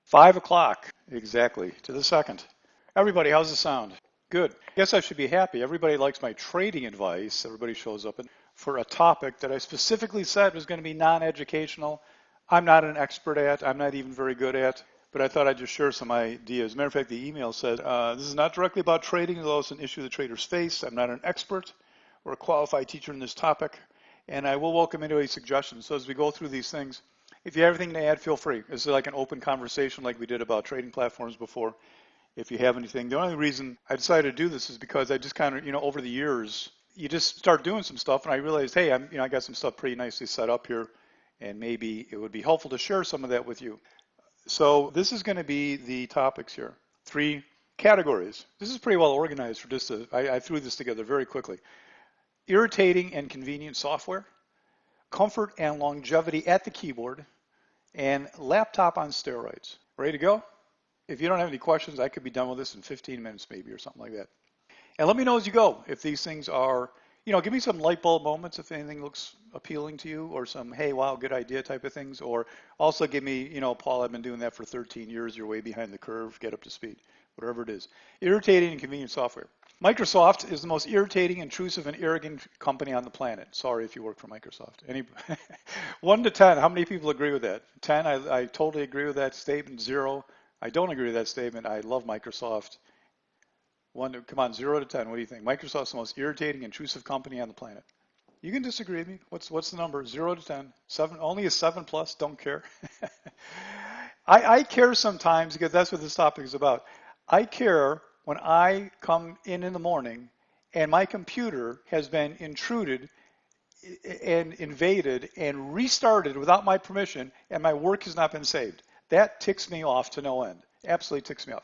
5 o'clock, exactly, to the second. Everybody, how's the sound? Good. Guess I should be happy. Everybody likes my trading advice. Everybody shows up for a topic that I specifically said was going to be non-educational. I'm not an expert at, I'm not even very good at, but I thought I'd just share some ideas. As a matter of fact, the email said, this is not directly about trading, although it's an issue the traders face. I'm not an expert or a qualified teacher in this topic, and I will welcome any suggestions. So as we go through these things, if you have anything to add, feel free. This is like an open conversation like we did about trading platforms before. If you have anything, the only reason I decided to do this is because I just kind of, over the years, you just start doing some stuff, and I realized, hey, I got some stuff pretty nicely set up here, and maybe it would be helpful to share some of that with you. So this is going to be the topics here. 3 categories. This is pretty well organized for just I threw this together very quickly. Irritating and convenient software, comfort and longevity at the keyboard, and laptop on steroids. Ready to go? If you don't have any questions, I could be done with this in 15 minutes maybe or something like that. And let me know as you go if these things are, give me some light bulb moments if anything looks appealing to you, or some, hey, wow, good idea type of things. Or also give me, Paul, I've been doing that for 13 years. You're way behind the curve. Get up to speed. Whatever it is. Irritating and convenient software. Microsoft is the most irritating, intrusive, and arrogant company on the planet. Sorry if you work for Microsoft. 1 to 10, how many people agree with that? 10, I totally agree with that statement. 0, I don't agree with that statement. I love Microsoft. 1, come on, 0 to 10. What do you think? Microsoft's the most irritating, intrusive company on the planet. You can disagree with me. What's the number? 0 to 10. 7, only a 7 plus. Don't care. I care sometimes because that's what this topic is about. I care when I come in the morning and my computer has been intruded and invaded and restarted without my permission, and my work has not been saved. That ticks me off to no end. Absolutely ticks me off.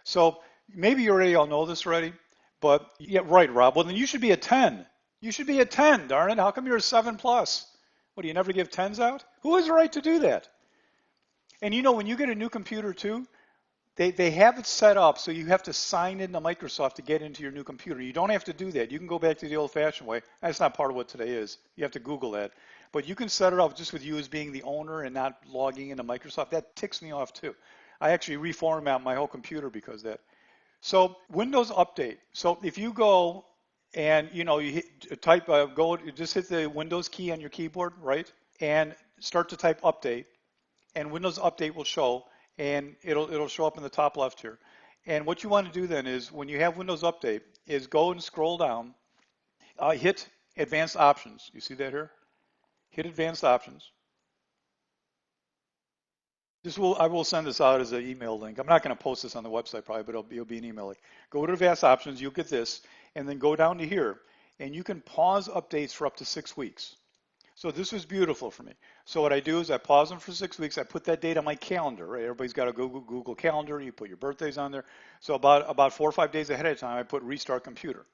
So maybe you already all know this already, but yeah, right, Rob. Well, then you should be a 10. You should be a 10, darn it. How come you're a 7 plus? What, do you never give 10s out? Who has the right to do that? And when you get a new computer too, they have it set up so you have to sign into Microsoft to get into your new computer. You don't have to do that. You can go back to the old-fashioned way. That's not part of what today is. You have to Google that. But you can set it up just with you as being the owner and not logging into Microsoft. That ticks me off too. I actually reformat my whole computer because of that. So Windows Update. So if you go and you just hit the Windows key on your keyboard, right? And start to type update, and Windows Update will show. And it'll show up in the top left here. And what you want to do then is, when you have Windows Update, is go and scroll down, hit Advanced Options. You see that here? Hit Advanced Options. I will send this out as an email link. I'm not going to post this on the website probably, but it'll be an email link. Go to Advanced Options, you'll get this, and then go down to here, and you can pause updates for up to 6 weeks. So this was beautiful for me. So what I do is I pause them for 6 weeks. I put that date on my calendar, right? Everybody's got a Google Calendar. You put your birthdays on there. So about 4 or 5 days ahead of time, I put restart computer.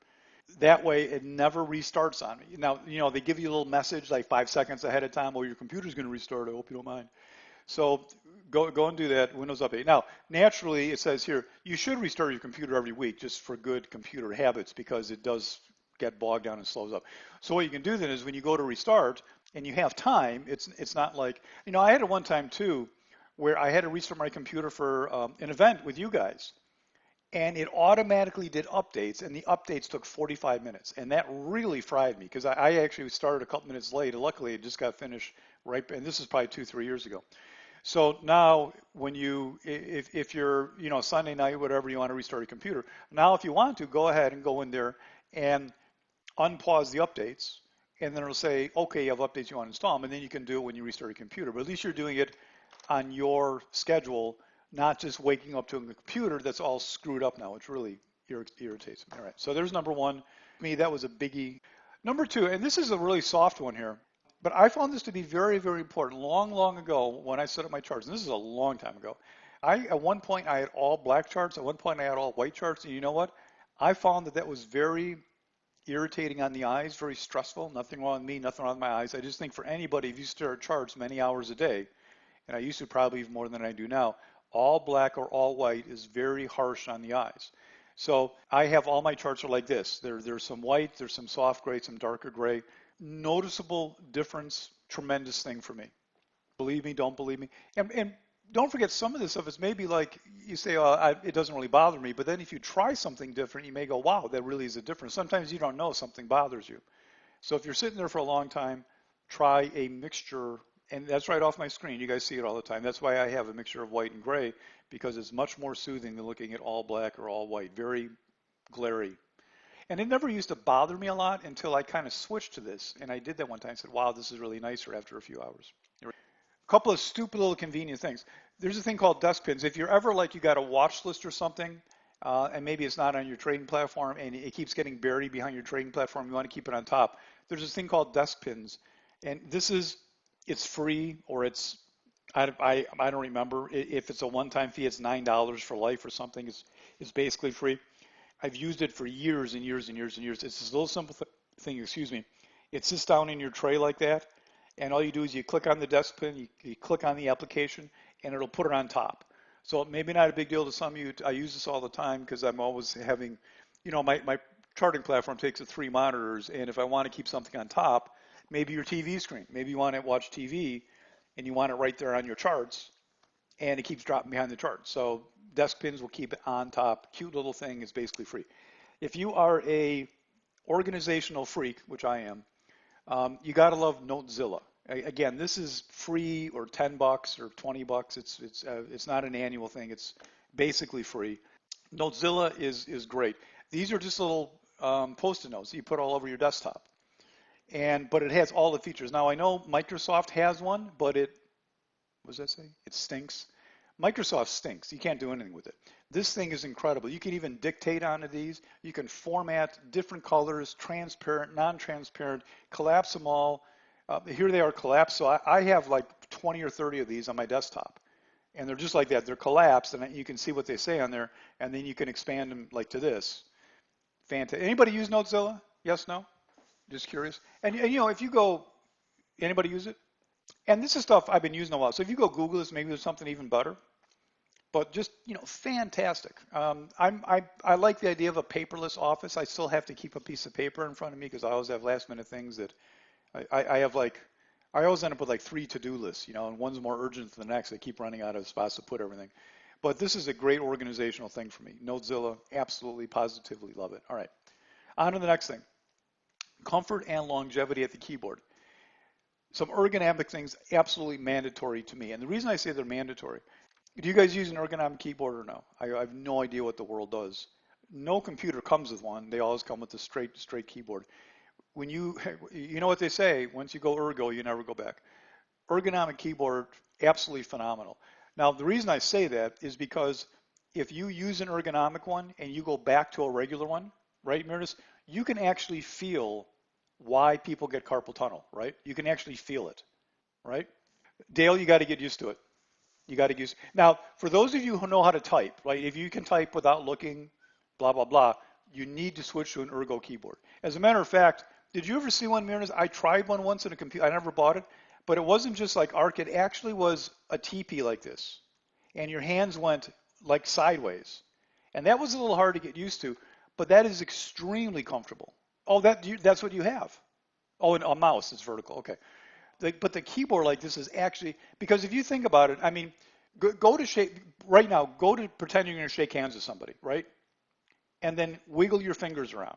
That way, it never restarts on me. Now, they give you a little message like 5 seconds ahead of time. Well, your computer's going to restart. I hope you don't mind. So go and do that, Windows Update. Now, naturally, it says here, you should restart your computer every week just for good computer habits, because it does get bogged down and slows up. So what you can do then is, when you go to restart and you have time, it's not like, I had it one time too where I had to restart my computer for an event with you guys, and it automatically did updates, and the updates took 45 minutes, and that really fried me because I actually started a couple minutes late, and luckily it just got finished right, and this is probably 2-3 years ago. So now when if you're, Sunday night, whatever, you want to restart your computer, now if you want to, go ahead and go in there and unpause the updates, and then it'll say, okay, you have updates you want to install them, and then you can do it when you restart your computer. But at least you're doing it on your schedule, not just waking up to a computer that's all screwed up now, which really irritates me. All right, so there's number 1. To me, that was a biggie. Number 2, and this is a really soft one here, but I found this to be very, very important long ago when I set up my charts, and this is a long time ago. At one point, I had all black charts. At one point, I had all white charts, and you know what? I found that was very irritating on the eyes, very stressful. Nothing wrong with me, nothing wrong with my eyes. I just think for anybody, if you stare at charts many hours a day, and I used to probably even more than I do now, all black or all white is very harsh on the eyes. So I have all my charts are like this. There's some white, there's some soft gray, some darker gray. Noticeable difference, tremendous thing for me. Believe me, don't believe me. And don't forget some of this stuff is maybe like you say, oh, it doesn't really bother me. But then if you try something different, you may go, wow, that really is a difference. Sometimes you don't know something bothers you. So if you're sitting there for a long time, try a mixture. And that's right off my screen. You guys see it all the time. That's why I have a mixture of white and gray, because it's much more soothing than looking at all black or all white. Very glary. And it never used to bother me a lot until I kind of switched to this. And I did that one time. I said, wow, this is really nicer after a few hours. A couple of stupid little convenient things. There's a thing called desk pins. If you're ever like you got a watch list or something, and maybe it's not on your trading platform and it keeps getting buried behind your trading platform, you want to keep it on top. There's this thing called desk pins. And it's free, or I don't remember. If it's a one-time fee, it's $9 for life or something. It's basically free. I've used it for years and years and years and years. It's this little simple thing, excuse me. It sits down in your tray like that, and all you do is you click on the desk pin, you click on the application, and it'll put it on top. So maybe not a big deal to some of you. I use this all the time because I'm always having, my charting platform takes 3 monitors, and if I want to keep something on top, maybe your TV screen, maybe you want to watch TV, and you want it right there on your charts, and it keeps dropping behind the chart. So desk pins will keep it on top. Cute little thing, is basically free. If you are a organizational freak, which I am, you got to love Notezilla. Again, this is free, or $10 or $20. It's not an annual thing. It's basically free. Notezilla is great. These are just little post-it notes that you put all over your desktop. But it has all the features. Now I know Microsoft has one, but what does that say? It stinks. Microsoft stinks. You can't do anything with it. This thing is incredible. You can even dictate onto these. You can format different colors, transparent, non-transparent, collapse them all. Here they are collapsed. So I have like 20 or 30 of these on my desktop. And they're just like that. They're collapsed, and you can see what they say on there, and then you can expand them like to this. Fantastic. Anybody use Notezilla? Yes, no? Just curious. And if you go, anybody use it? And this is stuff I've been using a while. So if you go Google this, maybe there's something even better. But just, fantastic. I like the idea of a paperless office. I still have to keep a piece of paper in front of me because I always have last minute things that I have I always end up with like 3 to-do lists, and one's more urgent than the next. I keep running out of spots to put everything. But this is a great organizational thing for me. Notezilla, absolutely, positively love it. All right, on to the next thing. Comfort and longevity at the keyboard. Some ergonomic things, absolutely mandatory to me. And the reason I say they're mandatory, do you guys use an ergonomic keyboard or no? I have no idea what the world does. No computer comes with one. They always come with a straight keyboard. When you know what they say, once you go ergo, you never go back. Ergonomic keyboard, absolutely phenomenal. Now, the reason I say that is because if you use an ergonomic one and you go back to a regular one, right, Meredith, you can actually feel why people get carpal tunnel, right? You can actually feel it, right? Dale, you got to get used to it. You got to use. Now, for those of you who know how to type, right? If you can type without looking, blah blah blah, you need to switch to an ergo keyboard. As a matter of fact, did you ever see one, Meredith? I tried one once in a computer. I never bought it, but it wasn't just like ARC. It actually was a teepee like this, and your hands went like sideways, and that was a little hard to get used to. But that is extremely comfortable. Oh, that's what you have. Oh, and a mouse is vertical. Okay. But the keyboard like this is actually, because if you think about it, I mean, go to shake, right now, go to pretend you're going to shake hands with somebody, right? And then wiggle your fingers around.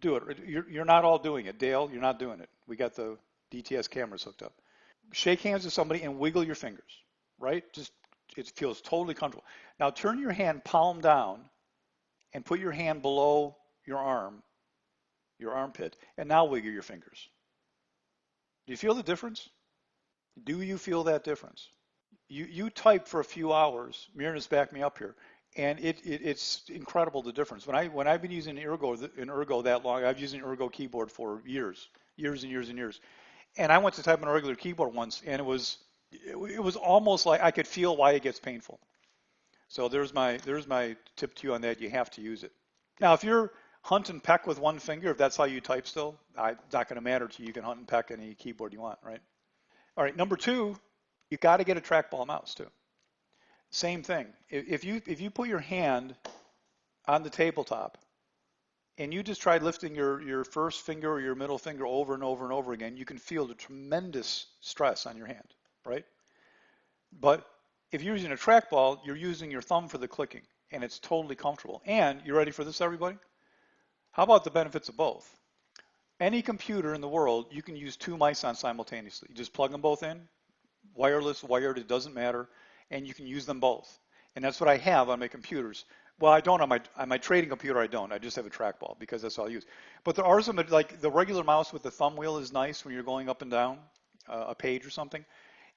Do it. You're not all doing it. Dale, you're not doing it. We got the DTS cameras hooked up. Shake hands with somebody and wiggle your fingers, right? It feels totally comfortable. Now turn your hand palm down and put your hand below your armpit, and now wiggle your fingers. Do you feel the difference? Do you feel that difference? You type for a few hours. Mirna's backed me up here, and it's incredible the difference. When I've been using Ergo that long, I've used an Ergo keyboard for years and years and years. And I went to type on a regular keyboard once, and it was almost like I could feel why it gets painful. So there's my tip to you on that. You have to use it. Now, if you're hunt and peck with one finger, if that's how you type still, it's not going to matter to you. You can hunt and peck any keyboard you want, right? All right, number 2, you got to get a trackball mouse too. Same thing. If you put your hand on the tabletop and you just try lifting your first finger or your middle finger over and over and over again, you can feel the tremendous stress on your hand, right? But If you're using a trackball, you're using your thumb for the clicking, and it's totally comfortable. And you ready for this, everybody? How about the benefits of both? Any computer in the world, you can use two mice on simultaneously. You just plug them both in, wireless, wired, it doesn't matter, and you can use them both. And that's what I have on my computers. Well, I don't on my trading computer. I don't. I just have a trackball because that's all I use. But there are some, like the regular mouse with the thumb wheel is nice when you're going up and down a page or something.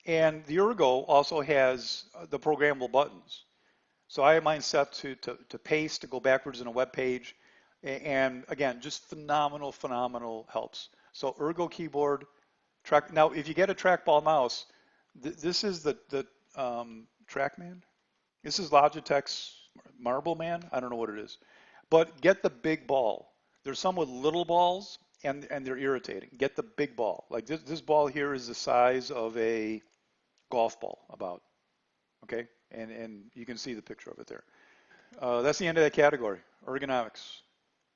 And the Ergo also has the programmable buttons. So I have mine set to paste, to go backwards in a web page. And again, just phenomenal helps. So Ergo keyboard, track. Now, if you get a trackball mouse, this is the TrackMan. This is Logitech's Marble Man. I don't know what it is, but get the big ball. There's some with little balls, and they're irritating. Get the big ball. Like this ball here is the size of a golf ball, about. Okay, and you can see the picture of it there. That's the end of that category. Ergonomics.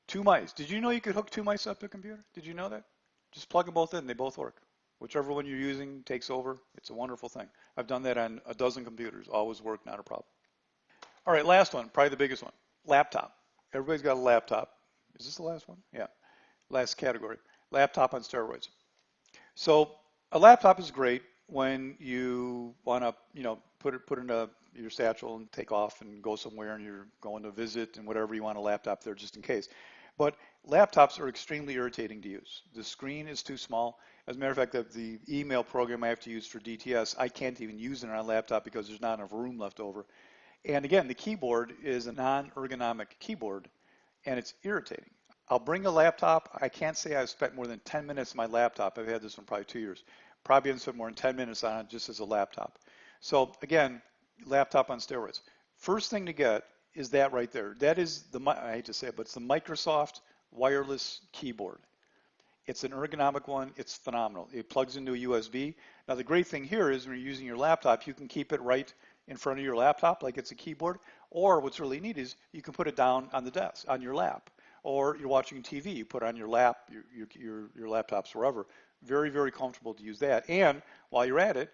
Two mice. Did you know you could hook two mice up to a computer? Did you know that? Just plug them both in. They both work. Whichever one you're using takes over. It's a wonderful thing. I've done that on a dozen computers. Always work, not a problem. All right, last one, probably the biggest one. Laptop. Everybody's got a laptop. Is this the last one? Yeah. Last category. Laptop on steroids. So a laptop is great when you want to, put it in your satchel and take off and go somewhere and you're going to visit and whatever you want a laptop there just in case. But laptops are extremely irritating to use. The screen is too small. As a matter of fact, the email program I have to use for DTS, I can't even use it on a laptop because there's not enough room left over. And again, the keyboard is a non-ergonomic keyboard, and it's irritating. I'll bring a laptop. I can't say I've spent more than 10 minutes on my laptop. I've had this one probably 2 years. Probably haven't spent more than 10 minutes on it just as a laptop. So again, laptop on steroids. First thing to get is that right there. That is I hate to say it, but it's the Microsoft wireless keyboard. It's an ergonomic one. It's phenomenal. It plugs into a USB. Now the great thing here is when you're using your laptop, you can keep it right in front of your laptop like it's a keyboard. Or what's really neat is you can put it down on the desk, on your lap. Or you're watching TV, you put it on your lap, your laptops, wherever. Very comfortable to use that. And while you're at it,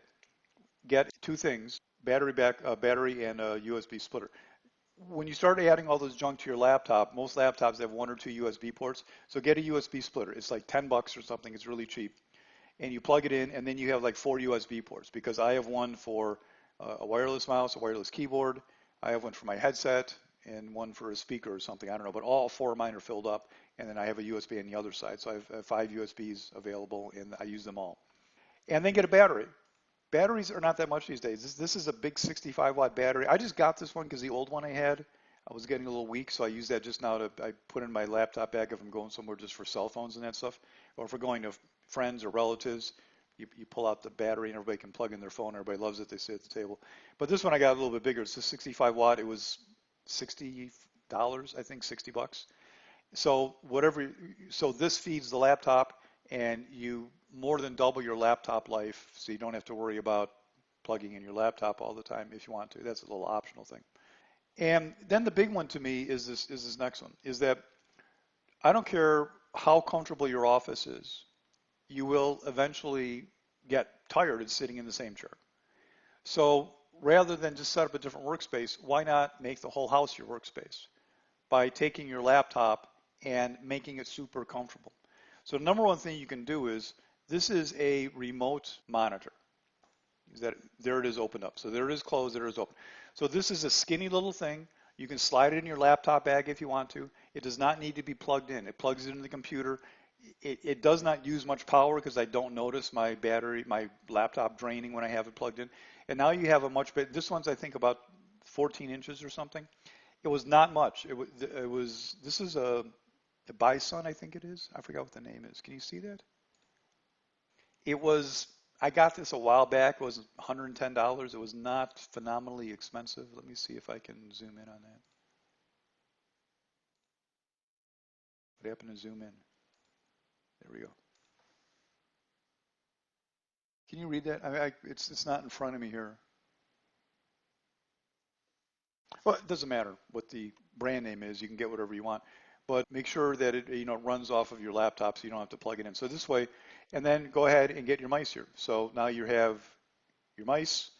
get two things: battery and a USB splitter. When you start adding all this junk to your laptop, most laptops have 1 or 2 USB ports. So get a USB splitter. It's like $10 or something. It's really cheap. And you plug it in, and then you have like 4 USB ports, because I have one for a wireless mouse, a wireless keyboard. I have one for my headset and one for a speaker or something. I don't know, but all 4 of mine are filled up. And then I have a USB on the other side. So I have 5 USBs available, and I use them all. And then get a battery. Batteries are not that much these days. This is a big 65-watt battery. I just got this one because the old one I had, I was getting a little weak, so I use that just now I put in my laptop bag if I'm going somewhere just for cell phones and that stuff. Or if we're going to friends or relatives, you pull out the battery and everybody can plug in their phone. Everybody loves it. They sit at the table. But this one I got a little bit bigger. It's a 65 watt. It was $60, I think, $60. So so this feeds the laptop, and you more than double your laptop life, so you don't have to worry about plugging in your laptop all the time if you want to. That's a little optional thing. And then the big one to me is this next one, is that I don't care how comfortable your office is, you will eventually get tired of sitting in the same chair. So rather than just set up a different workspace, why not make the whole house your workspace by taking your laptop and making it super comfortable? So the number one thing you can do is, this is a remote monitor. There it is opened up. So there it is closed, there it is open. So this is a skinny little thing. You can slide it in your laptop bag if you want to. It does not need to be plugged in. It plugs into the computer. It does not use much power because I don't notice my laptop draining when I have it plugged in. And now you have a much better, this one's I think about 14 inches or something. It was not much. This is a Bison, I think it is. I forgot what the name is. Can you see that? I got this a while back. It was $110. It was not phenomenally expensive. Let me see if I can zoom in on that. What happened to zoom in? There we go. Can you read that? I mean, it's not in front of me here. Well, it doesn't matter what the brand name is. You can get whatever you want. But make sure that it runs off of your laptop so you don't have to plug it in. So this way, and then go ahead and get your mice here. So now you have your mice.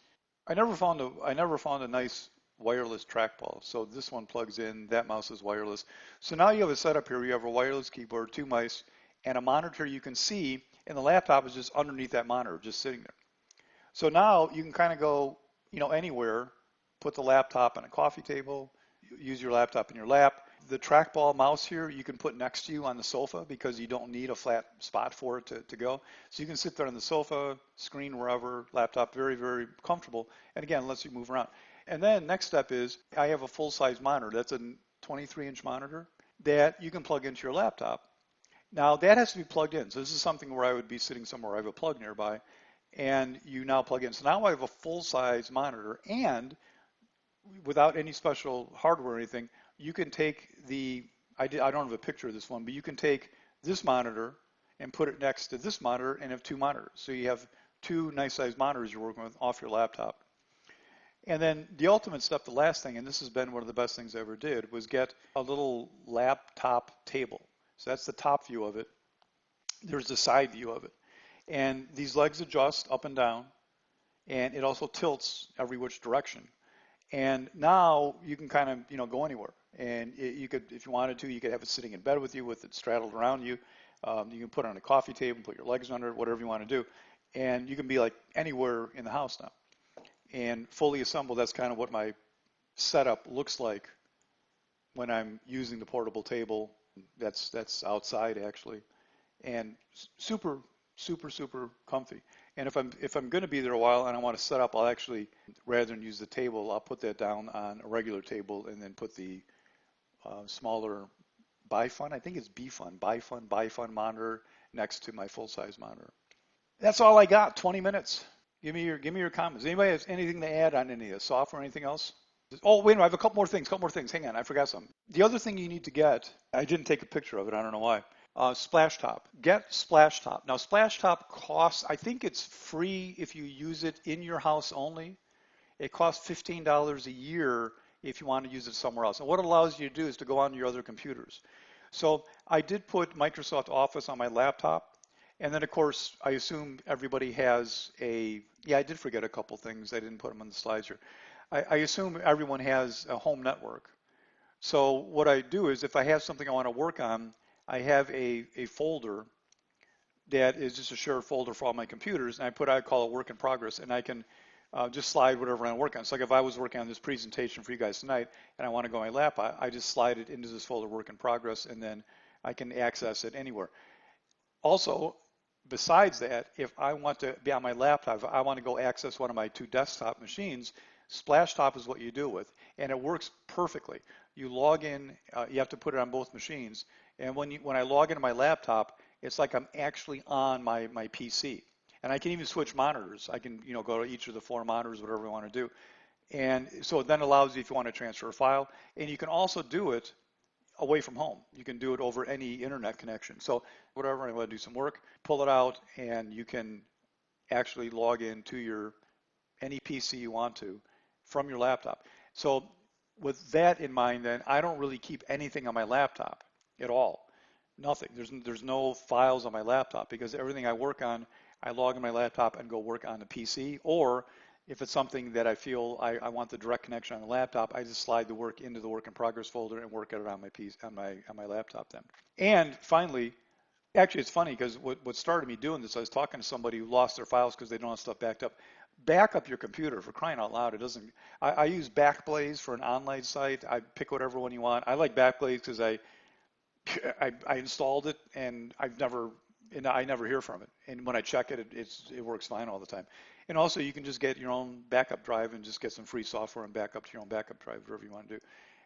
I never found a nice wireless trackball. So this one plugs in, that mouse is wireless. So now you have a setup here. You have a wireless keyboard, two mice, and a monitor you can see, and the laptop is just underneath that monitor, just sitting there. So now you can kind of go, anywhere, put the laptop on a coffee table, use your laptop in your lap. The trackball mouse here you can put next to you on the sofa because you don't need a flat spot for it to go. So you can sit there on the sofa, screen wherever, laptop, very, very comfortable. And again, lets you move around. And then next step is I have a full-size monitor. That's a 23-inch monitor that you can plug into your laptop. Now that has to be plugged in. So this is something where I would be sitting somewhere. I have a plug nearby, and you now plug in. So now I have a full-size monitor, and without any special hardware or anything, you can take I don't have a picture of this one, but you can take this monitor and put it next to this monitor and have two monitors. So you have two nice sized monitors you're working with off your laptop. And then the ultimate step, the last thing, and this has been one of the best things I ever did, was get a little laptop table. So that's the top view of it. There's the side view of it. And these legs adjust up and down, and it also tilts every which direction. And now you can kind of, go anywhere. And you could, if you wanted to, you could have it sitting in bed with you with it straddled around you. You can put it on a coffee table, put your legs under it, whatever you want to do. And you can be like anywhere in the house now. And fully assembled, that's kind of what my setup looks like when I'm using the portable table. That's outside actually. And super, super, super comfy. And if I'm going to be there a while and I want to set up, I'll actually, rather than use the table, I'll put that down on a regular table and then put the smaller Bifun, I think it's Bifun monitor next to my full-size monitor. That's all I got. 20 minutes. Give me your comments. Anybody has anything to add on any of this software or anything else? Oh, wait a minute, I have a couple more things. Hang on, I forgot something. The other thing you need to get, I didn't take a picture of it, I don't know why. Splash Top. Get Splash Top. Now, Splash Top costs, I think it's free if you use it in your house only. It costs $15 a year if you want to use it somewhere else. And what it allows you to do is to go on your other computers. So I did put Microsoft Office on my laptop. And then, of course, I assume everybody has I did forget a couple things. I didn't put them on the slides here. I assume everyone has a home network. So what I do is if I have something I want to work on, I have a folder that is just a shared folder for all my computers, and I call it work in progress, and I can just slide whatever I work on. So like if I was working on this presentation for you guys tonight, and I want to go on my lap, I just slide it into this folder work in progress, and then I can access it anywhere. Also, besides that, if I want to be on my laptop, if I want to go access one of my two desktop machines, Splashtop is what you do with, and it works perfectly. You log in, you have to put it on both machines, and when I log into my laptop, it's like I'm actually on my PC. And I can even switch monitors. I can go to each of the four monitors, whatever I want to do. And so it then allows you if you want to transfer a file, and you can also do it away from home. You can do it over any internet connection. So whatever, I want to do some work, pull it out, and you can actually log into any PC you want to from your laptop. So with that in mind, then I don't really keep anything on my laptop at all. Nothing. There's no files on my laptop because everything I work on, I log in my laptop and go work on the PC. Or if it's something that I feel I want the direct connection on the laptop, I just slide the work into the work in progress folder and work it on my PC, on my laptop then. And finally, actually it's funny because what started me doing this, I was talking to somebody who lost their files because they don't have stuff backed up. Back up your computer, for crying out loud. It doesn't. I use Backblaze for an online site. I pick whatever one you want. I like Backblaze because I installed it and I never hear from it. And when I check it, it works fine all the time. And also you can just get your own backup drive and just get some free software and back up to your own backup drive, whatever you want to do.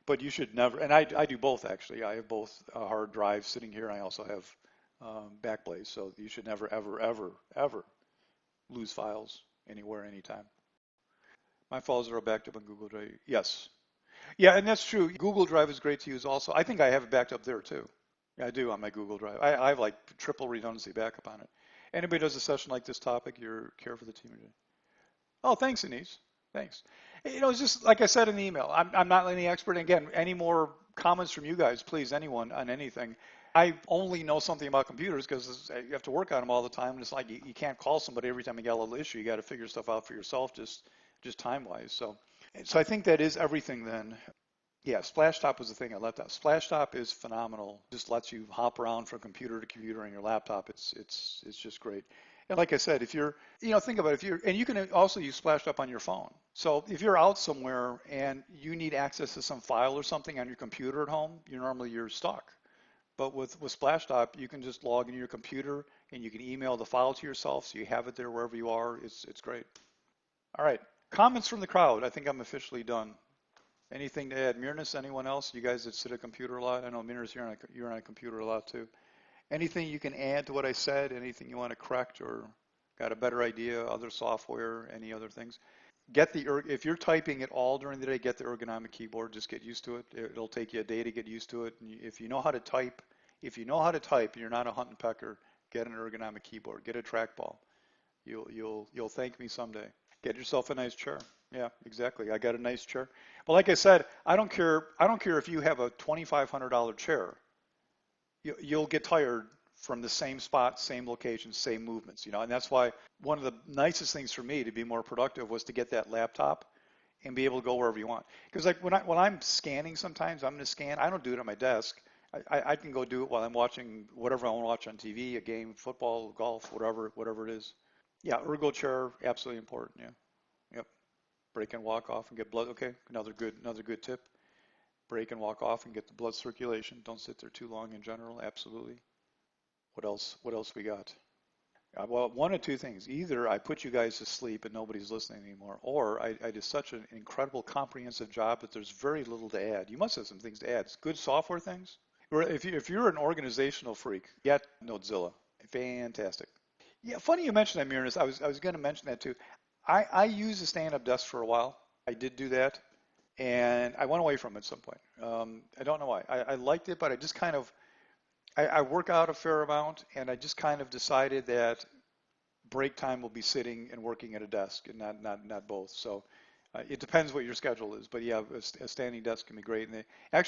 But you should never, and I do both actually. I have both hard drives sitting here. I also have Backblaze. So you should never, ever, ever, ever lose files anywhere, anytime. My files are backed up on Google Drive. Yes. Yeah, and that's true. Google Drive is great to use also. I think I have it backed up there too. Yeah, I do on my Google Drive. I have like triple redundancy backup on it. Anybody does a session like this topic, you're care for the team. Oh, thanks, Anise. Thanks. It's just like I said in the email, I'm not any expert. Again, any more comments from you guys, please, anyone on anything. I only know something about computers because you have to work on them all the time. And it's like you can't call somebody every time you got a little issue. You got to figure stuff out for yourself. Just just time-wise. So I think that is everything then. Yeah, Splashtop was the thing I left out. Splashtop is phenomenal. Just lets you hop around from computer to computer on your laptop. It's just great. And like I said, if you're, think about it, if you're, and you can also use Splashtop on your phone. So if you're out somewhere and you need access to some file or something on your computer at home, you're stuck. But with Splashtop, you can just log into your computer and you can email the file to yourself, so you have it there wherever you are. It's great. All right, comments from the crowd. I think I'm officially done. Anything to add? Mirnas, anyone else? You guys that sit at a computer a lot? I know Mirnas, you're on a computer a lot too. Anything you can add to what I said? Anything you want to correct or got a better idea? Other software? Any other things? If you're typing it all during the day, get the ergonomic keyboard. Just get used to it. It'll take you a day to get used to it. And if you know how to type, and you're not a hunt and pecker, get an ergonomic keyboard. Get a trackball. You'll thank me someday. Get yourself a nice chair. Yeah, exactly. I got a nice chair. But like I said, I don't care if you have a $2,500 chair. You'll get tired from the same spot, same location, same movements, and that's why one of the nicest things for me to be more productive was to get that laptop and be able to go wherever you want. Because like when I'm scanning sometimes, I'm going to scan. I don't do it at my desk. I can go do it while I'm watching whatever I want to watch on TV, a game, football, golf, whatever it is. Yeah, ergo chair, absolutely important. Yeah. Yep. Break and walk off and get blood. Okay, another good tip. Break and walk off and get the blood circulation. Don't sit there too long in general. Absolutely. What else we got? Well, one of two things. Either I put you guys to sleep and nobody's listening anymore, or I did such an incredible comprehensive job that there's very little to add. You must have some things to add. Good software things. Or if you're an organizational freak, get Notezilla. Fantastic. Yeah, funny you mentioned that, Mirnas. I was going to mention that too. I used a stand-up desk for a while. I did do that, and I went away from it at some point. I don't know why. I liked it, but I just kind of I work out a fair amount, and I just kind of decided that break time will be sitting and working at a desk, and not both. So it depends what your schedule is. But yeah, a standing desk can be great, and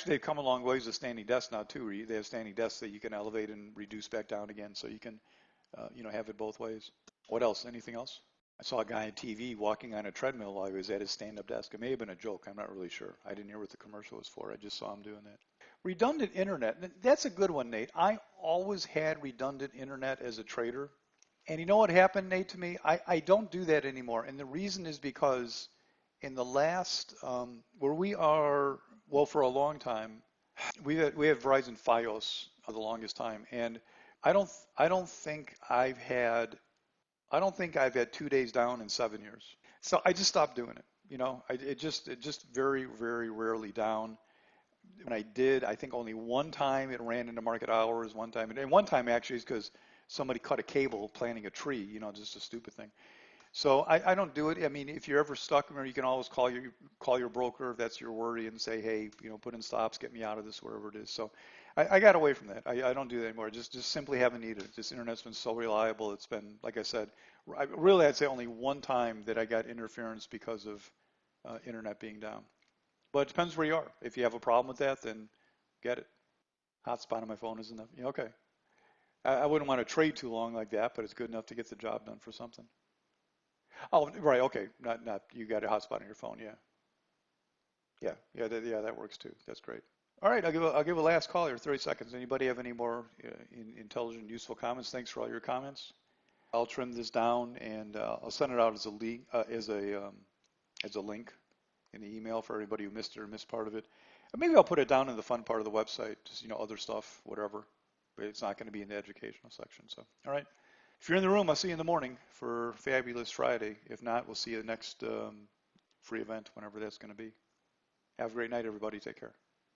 they've come a long ways with standing desks now too. They have standing desks that you can elevate and reduce back down again, so you can have it both ways. What else? Anything else? I saw a guy on TV walking on a treadmill while he was at his stand-up desk. It may have been a joke. I'm not really sure. I didn't hear what the commercial was for. I just saw him doing that. Redundant internet. That's a good one, Nate. I always had redundant internet as a trader. And you know what happened, Nate, to me? I don't do that anymore. And the reason is because in the last, where we are, well, for a long time, we have Verizon Fios for the longest time. And I don't think I've had 2 days down in 7 years. So I just stopped doing it. It just very, very rarely down. When I did, I think only one time it ran into market hours, one time, and one time actually is because somebody cut a cable planting a tree, just a stupid thing. So I don't do it. I mean, if you're ever stuck, you can always call your broker if that's your worry and say, hey, put in stops, get me out of this, wherever it is. So I got away from that. I don't do that anymore. Just simply haven't needed it. This internet's been so reliable. It's been, like I said, I'd say only one time that I got interference because of internet being down. But it depends where you are. If you have a problem with that, then get it. Hotspot on my phone is enough. Okay. I wouldn't want to trade too long like that, but it's good enough to get the job done for something. Oh, right. Okay. Not you got a hotspot on your phone. Yeah. That works too. That's great. All right. I'll give a last call here. 30 seconds. Anybody have any more intelligent, useful comments? Thanks for all your comments. I'll trim this down and I'll send it out as a link, as a link in the email for everybody who missed it or missed part of it. And maybe I'll put it down in the fun part of the website, just other stuff, whatever. But it's not going to be in the educational section. So, all right. If you're in the room, I'll see you in the morning for Fabulous Friday. If not, we'll see you next free event, whenever that's going to be. Have a great night, everybody. Take care.